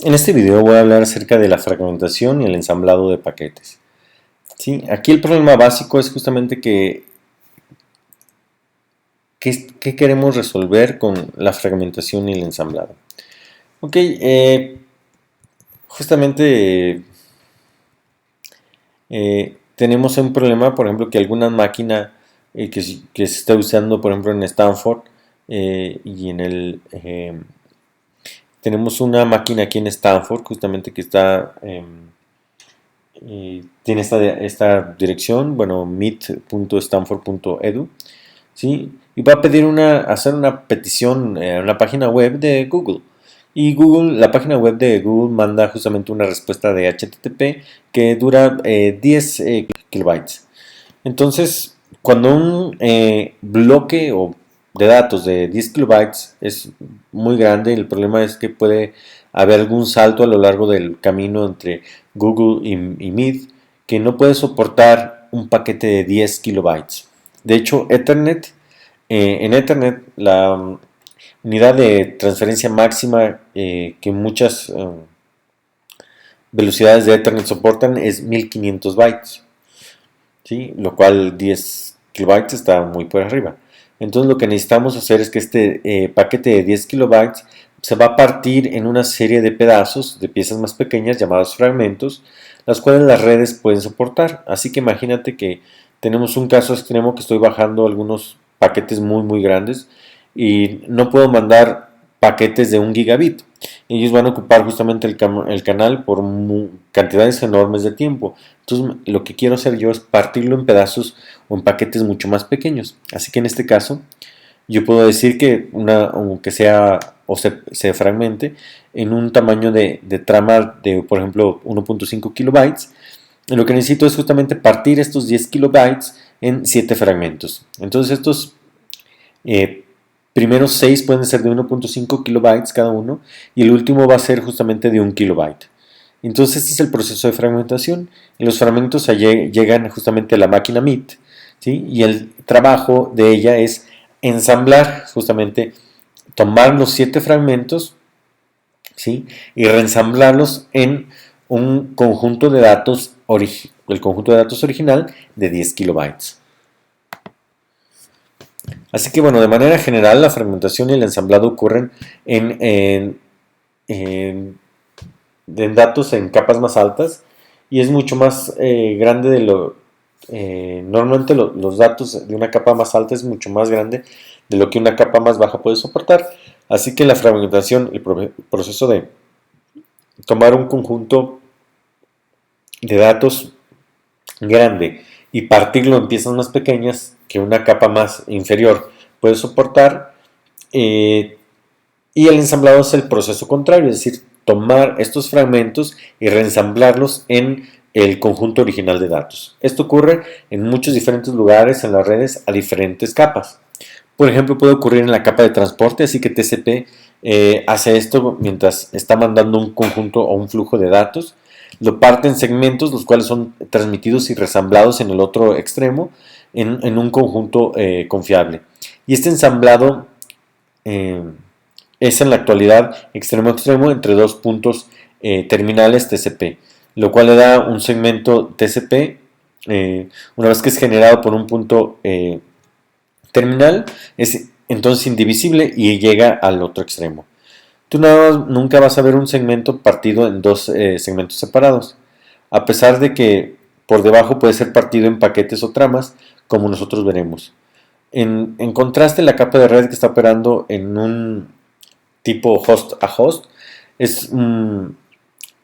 En este video voy a hablar acerca de la fragmentación y el ensamblado de paquetes. ¿Sí? Aquí el problema básico es justamente ¿qué queremos resolver con la fragmentación y el ensamblado? Ok, justamente tenemos un problema, por ejemplo, que alguna máquina que se está usando, por ejemplo, en Stanford y en tenemos una máquina aquí en Stanford justamente que está tiene esta dirección, bueno, meet.stanford.edu, ¿sí? Y va a pedir hacer una petición a una página web de Google. Y la página web de Google manda justamente una respuesta de HTTP que dura 10 kilobytes. Entonces, cuando un bloque de datos de 10 kilobytes es muy grande, el problema es que puede haber algún salto a lo largo del camino entre Google y Meet que no puede soportar un paquete de 10 kilobytes. De hecho, en Ethernet la unidad de transferencia máxima que muchas velocidades de Ethernet soportan es 1500 bytes. ¿Sí? Lo cual 10 kilobytes está muy por arriba. Entonces lo que necesitamos hacer es que este paquete de 10 kilobytes se va a partir en una serie de pedazos, de piezas más pequeñas llamados fragmentos, las cuales las redes pueden soportar. Así que imagínate que tenemos un caso extremo que estoy bajando algunos paquetes muy grandes y no puedo mandar paquetes de 1 gigabit. Ellos van a ocupar justamente el canal por cantidades enormes de tiempo. Entonces lo que quiero hacer yo es partirlo en pedazos o en paquetes mucho más pequeños. Así que en este caso yo puedo decir que aunque sea o se fragmente en un tamaño de trama de por ejemplo 1.5 kilobytes. Lo que necesito es justamente partir estos 10 kilobytes en 7 fragmentos. Entonces estos eh, primeros 6 pueden ser de 1.5 kilobytes cada uno y el último va a ser justamente de 1 kilobyte. Entonces este es el proceso de fragmentación. Y los fragmentos llegan justamente a la máquina Meet, ¿sí? Y el trabajo de ella es ensamblar, justamente tomar los 7 fragmentos, ¿sí? Y reensamblarlos en un conjunto de datos, el conjunto de datos original de 10 kilobytes. Así que bueno, de manera general la fragmentación y el ensamblado ocurren en de datos en capas más altas y es mucho más grande de normalmente los datos de una capa más alta es mucho más grande de lo que una capa más baja puede soportar. Así que la fragmentación, el proceso de tomar un conjunto de datos grande y partirlo en piezas más pequeñas que una capa más inferior puede soportar, y el ensamblado es el proceso contrario, es decir, tomar estos fragmentos y reensamblarlos en el conjunto original de datos. Esto ocurre en muchos diferentes lugares en las redes a diferentes capas. Por ejemplo, puede ocurrir en la capa de transporte, así que TCP hace esto mientras está mandando un conjunto o un flujo de datos. Lo parte en segmentos, los cuales son transmitidos y resamblados en el otro extremo en un conjunto confiable. Y este ensamblado es en la actualidad extremo a extremo entre dos puntos terminales TCP, lo cual le da un segmento TCP una vez que es generado por un punto terminal, es entonces indivisible y llega al otro extremo. Tú nunca vas a ver un segmento partido en dos segmentos separados, a pesar de que por debajo puede ser partido en paquetes o tramas, como nosotros veremos. En contraste, la capa de red que está operando en un tipo host a host es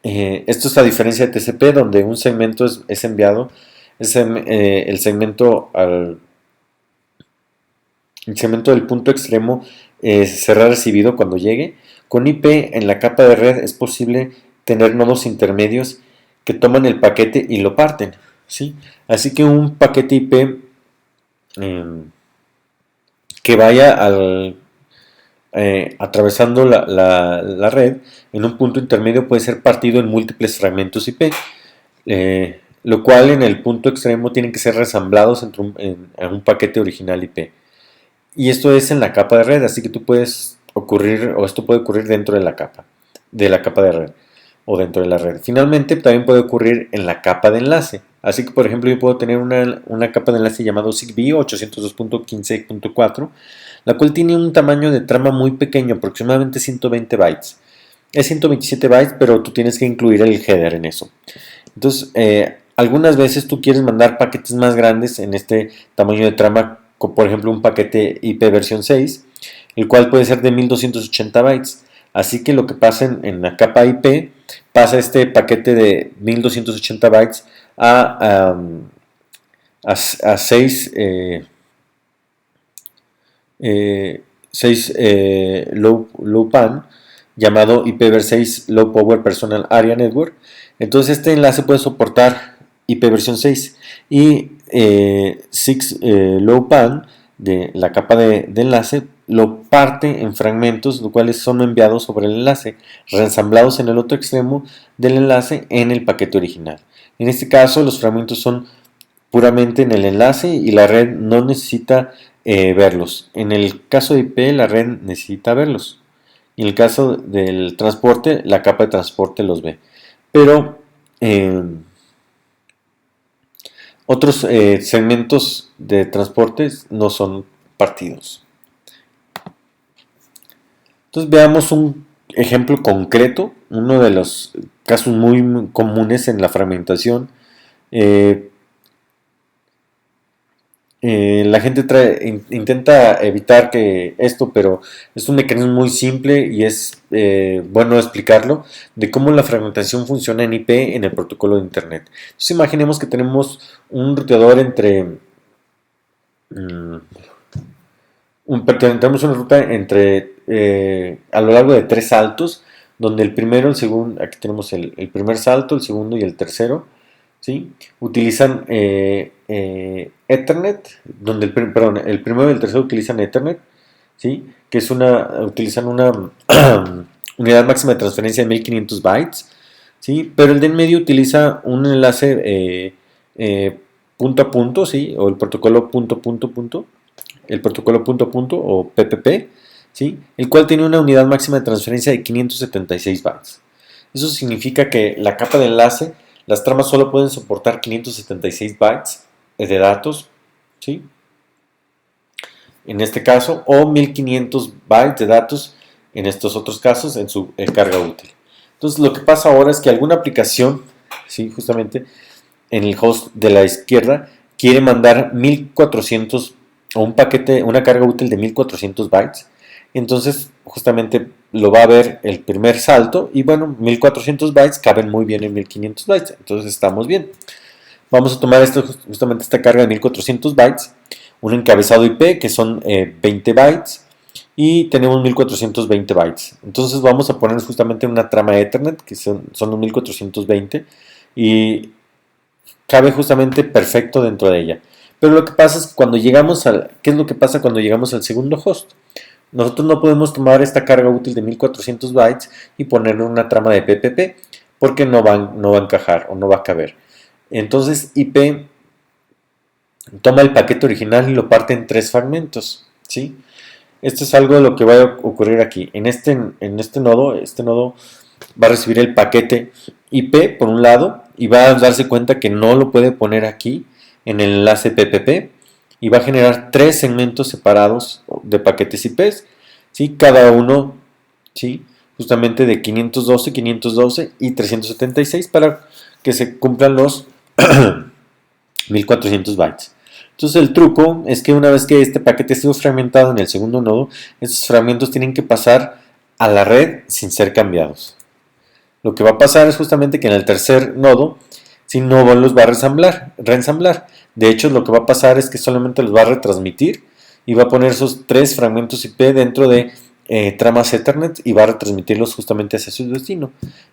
esto es a diferencia de TCP, donde un segmento es enviado, el segmento del punto extremo será recibido cuando llegue. Con IP en la capa de red es posible tener nodos intermedios que toman el paquete y lo parten, ¿sí? Así que un paquete IP que vaya atravesando la red en un punto intermedio puede ser partido en múltiples fragmentos IP, lo cual en el punto extremo tienen que ser resamblados en un paquete original IP. Y esto es en la capa de red, así que esto puede ocurrir dentro de la capa. de la capa de red o dentro de la red. Finalmente, también puede ocurrir en la capa de enlace. Así que, por ejemplo, yo puedo tener una capa de enlace llamado ZigBee 802.15.4, la cual tiene un tamaño de trama muy pequeño, aproximadamente 120 bytes. Es 127 bytes, pero tú tienes que incluir el header en eso. Entonces, algunas veces tú quieres mandar paquetes más grandes en este tamaño de trama, como por ejemplo un paquete IP versión 6, el cual puede ser de 1280 bytes. Así que lo que pasa en la capa IP, pasa este paquete de 1280 bytes a 6 low PAN, llamado IPv6 Low Power Personal Area Network. Entonces este enlace puede soportar IP versión 6 y 6 Low PAN de la capa de enlace lo parte en fragmentos, los cuales son enviados sobre el enlace, reensamblados en el otro extremo del enlace en el paquete original. En este caso, los fragmentos son puramente en el enlace y la red no necesita verlos. En el caso de IP, la red necesita verlos. Y en el caso del transporte, la capa de transporte los ve. Pero otros segmentos de transporte no son partidos. Entonces veamos un ejemplo concreto, uno de los casos muy comunes en la fragmentación. La gente intenta evitar que esto, pero es un mecanismo muy simple y es bueno explicarlo de cómo la fragmentación funciona en IP en el protocolo de Internet. Entonces imaginemos que tenemos un ruteador entre tenemos una ruta entre a lo largo de 3 saltos, donde el primero, el segundo, aquí tenemos el primer salto, el segundo y el tercero, ¿sí? Utilizan Ethernet, donde el primero y el tercero utilizan Ethernet, ¿sí? Que es utilizan una unidad máxima de transferencia de 1500 bytes, ¿sí? Pero el de en medio utiliza un enlace punto a punto, ¿sí? O el protocolo punto a punto, el protocolo punto a punto o PPP, ¿sí? El cual tiene una unidad máxima de transferencia de 576 bytes. Eso significa que la capa de enlace, las tramas solo pueden soportar 576 bytes de datos, ¿sí? En este caso, o 1500 bytes de datos en estos otros casos en su carga útil. Entonces lo que pasa ahora es que alguna aplicación, ¿sí? Justamente en el host de la izquierda, quiere mandar 1400 o un paquete, una carga útil de 1400 bytes. Entonces justamente lo va a ver el primer salto y bueno, 1400 bytes caben muy bien en 1500 bytes, entonces estamos bien. Vamos a tomar justamente esta carga de 1400 bytes, un encabezado IP que son 20 bytes y tenemos 1420 bytes. Entonces vamos a poner justamente una trama Ethernet que son los 1420 y cabe justamente perfecto dentro de ella. Pero lo que pasa es que cuando llegamos ¿qué es lo que pasa cuando llegamos al segundo host? Nosotros no podemos tomar esta carga útil de 1400 bytes y ponerle una trama de PPP porque no va a encajar o no va a caber. Entonces IP toma el paquete original y lo parte en 3 fragmentos, ¿sí? Esto es algo de lo que va a ocurrir aquí. En este nodo va a recibir el paquete IP por un lado y va a darse cuenta que no lo puede poner aquí en el enlace PPP y va a generar 3 segmentos separados de paquetes IPs, ¿sí? Cada uno, ¿sí? Justamente de 512, 512 y 376 para que se cumplan los 1400 bytes. Entonces el truco es que una vez que este paquete esté fragmentado en el segundo nodo, estos fragmentos tienen que pasar a la red sin ser cambiados. Lo que va a pasar es justamente que en el tercer nodo, si no los va a reensamblar. De hecho, lo que va a pasar es que solamente los va a retransmitir y va a poner esos 3 fragmentos IP dentro de tramas Ethernet y va a retransmitirlos justamente hacia su destino.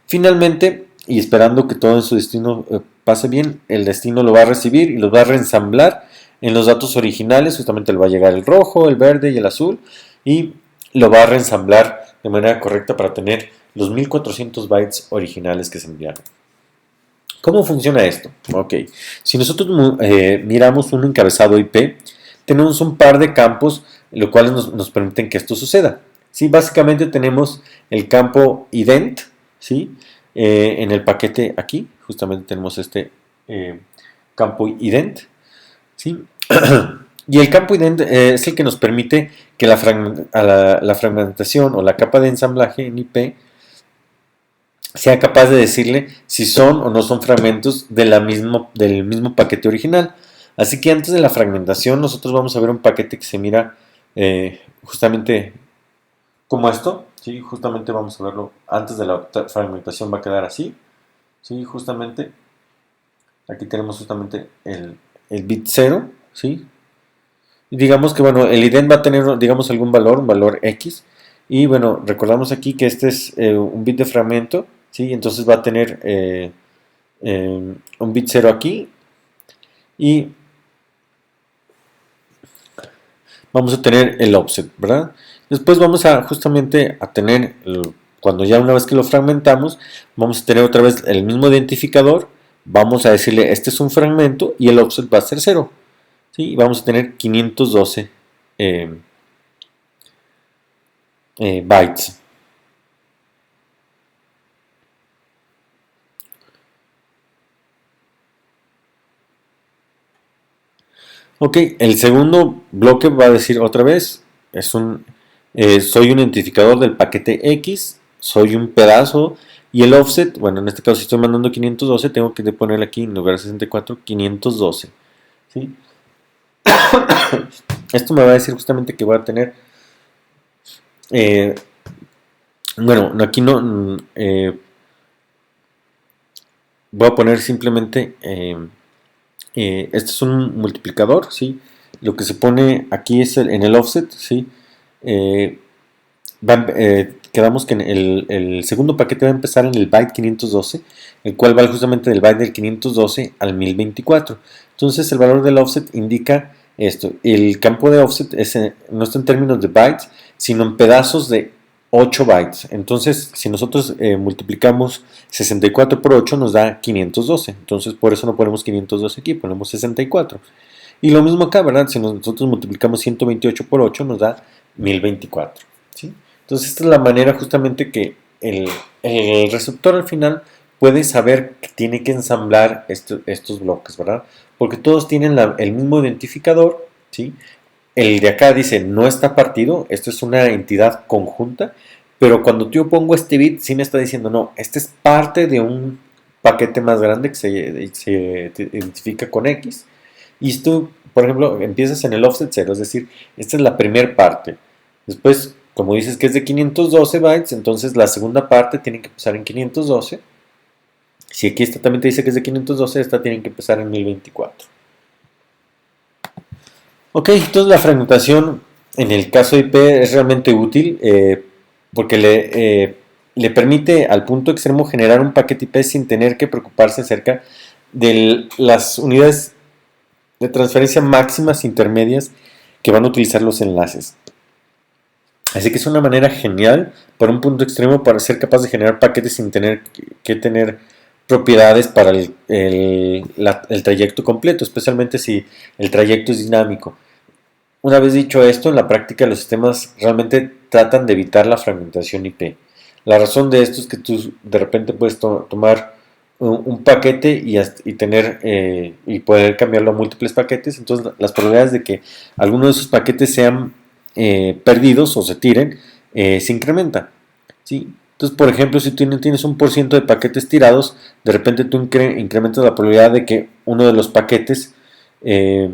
Finalmente, y esperando que todo en su destino pase bien, el destino lo va a recibir y los va a reensamblar en los datos originales. Justamente le va a llegar el rojo, el verde y el azul y lo va a reensamblar de manera correcta para tener los 1400 bytes originales que se enviaron. ¿Cómo funciona esto? Ok, si nosotros miramos un encabezado IP, tenemos un par de campos, los cuales nos permiten que esto suceda. ¿sí? Básicamente tenemos el campo ident, ¿sí? En el paquete aquí, justamente tenemos este campo ident, ¿sí? Y el campo ident es el que nos permite que la fragmentación o la capa de ensamblaje en IP sea capaz de decirle si son o no son fragmentos del mismo paquete original. Así que antes de la fragmentación nosotros vamos a ver un paquete que se mira justamente como esto, ¿sí? Justamente vamos a verlo antes de la fragmentación, va a quedar así, ¿sí? Justamente aquí tenemos justamente el bit 0, ¿sí? Y digamos que bueno, el ident va a tener digamos algún valor, un valor X, y bueno, recordamos aquí que este es un bit de fragmento, ¿sí? Entonces va a tener un bit 0 aquí, y vamos a tener el offset, ¿verdad? Después vamos a justamente a tener, cuando ya una vez que lo fragmentamos, vamos a tener otra vez el mismo identificador, vamos a decirle este es un fragmento y el offset va a ser 0, ¿sí? Y vamos a tener 512 bytes. Ok, el segundo bloque va a decir otra vez, soy un identificador del paquete X, soy un pedazo, y el offset, bueno, en este caso si estoy mandando 512, tengo que ponerle aquí en lugar de 64, 512, ¿sí? Esto me va a decir justamente que voy a tener, bueno, aquí no, voy a poner simplemente, este es un multiplicador, ¿sí? Lo que se pone aquí es en el offset, ¿sí? Quedamos que el segundo paquete va a empezar en el byte 512, el cual va justamente del byte del 512 al 1024. Entonces el valor del offset indica esto. El campo de offset no está en términos de bytes, sino en pedazos de 8 bytes. Entonces, si nosotros multiplicamos 64 por 8 nos da 512. Entonces, por eso no ponemos 512 aquí, ponemos 64. Y lo mismo acá, ¿verdad? Si nosotros multiplicamos 128 por 8 nos da 1024. ¿Sí? Entonces, esta es la manera justamente que el receptor al final puede saber que tiene que ensamblar estos bloques, ¿verdad? Porque todos tienen el mismo identificador, ¿sí? El de acá dice no está partido, esto es una entidad conjunta, pero cuando yo pongo este bit, sí me está diciendo no, este es parte de un paquete más grande que se identifica con X. Y esto, por ejemplo, empiezas en el offset 0, es decir, esta es la primera parte. Después, como dices que es de 512 bytes, entonces la segunda parte tiene que empezar en 512. Si aquí esta también te dice que es de 512, esta tiene que empezar en 1024. Ok, entonces la fragmentación en el caso de IP es realmente útil porque le permite al punto extremo generar un paquete IP sin tener que preocuparse acerca de las unidades de transferencia máximas intermedias que van a utilizar los enlaces. Así que es una manera genial para un punto extremo para ser capaz de generar paquetes sin tener que tener propiedades para el trayecto completo, especialmente si el trayecto es dinámico. Una vez dicho esto, en la práctica los sistemas realmente tratan de evitar la fragmentación IP. La razón de esto es que tú de repente puedes tomar un paquete y tener y poder cambiarlo a múltiples paquetes. Entonces las probabilidades de que alguno de esos paquetes sean perdidos o se tiren se incrementa, ¿sí? Entonces, por ejemplo, si tú tienes un por ciento de paquetes tirados, de repente tú incrementas la probabilidad de que uno de los paquetes de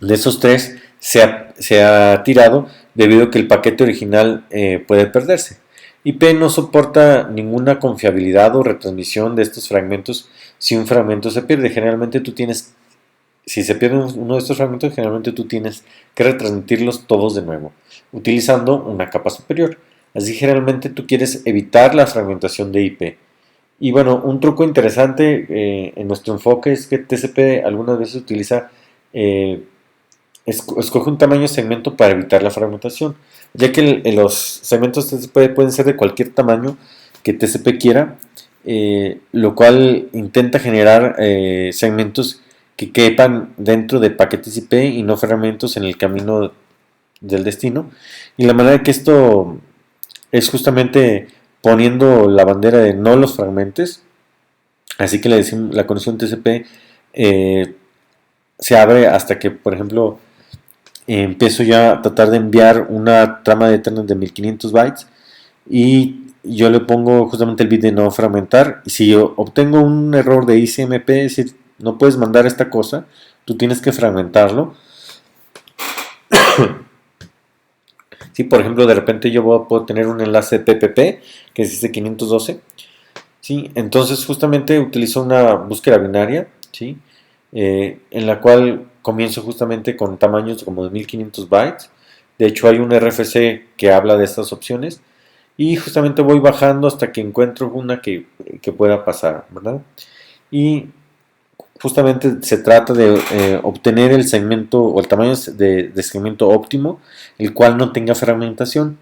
esos tres sea tirado debido a que el paquete original puede perderse. IP no soporta ninguna confiabilidad o retransmisión de estos fragmentos si un fragmento se pierde. Generalmente si se pierde uno de estos fragmentos, generalmente tú tienes que retransmitirlos todos de nuevo, utilizando una capa superior. Así generalmente tú quieres evitar la fragmentación de IP. Y bueno, un truco interesante en nuestro enfoque es que TCP algunas veces utiliza escoge un tamaño de segmento para evitar la fragmentación, ya que los segmentos TCP pueden ser de cualquier tamaño que TCP quiera, lo cual intenta generar segmentos que quepan dentro de paquetes IP y no fragmentos en el camino del destino. Y la manera que esto es justamente poniendo la bandera de no los fragmentes. Así que la conexión TCP eh, se abre hasta que, por ejemplo, empiezo ya a tratar de enviar una trama de Ethernet de 1500 bytes y yo le pongo justamente el bit de no fragmentar. Y si yo obtengo un error de ICMP, es decir, no puedes mandar esta cosa, tú tienes que fragmentarlo. Si, por ejemplo, de repente yo puedo tener un enlace PPP que es este 512, ¿sí? Entonces justamente utilizo una búsqueda binaria, ¿sí? En la cual comienzo justamente con tamaños como de 1500 bytes. De hecho hay un RFC que habla de estas opciones y justamente voy bajando hasta que encuentro una que pueda pasar, ¿verdad? Y justamente se trata de obtener el segmento o el tamaño de segmento óptimo, el cual no tenga fragmentación.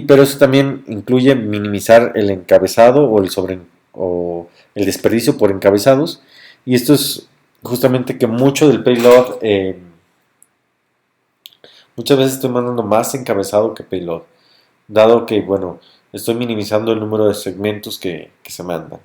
Pero eso también incluye minimizar el encabezado o el desperdicio por encabezados. Y esto es justamente que mucho del payload, muchas veces estoy mandando más encabezado que payload, dado que, bueno, estoy minimizando el número de segmentos que se mandan.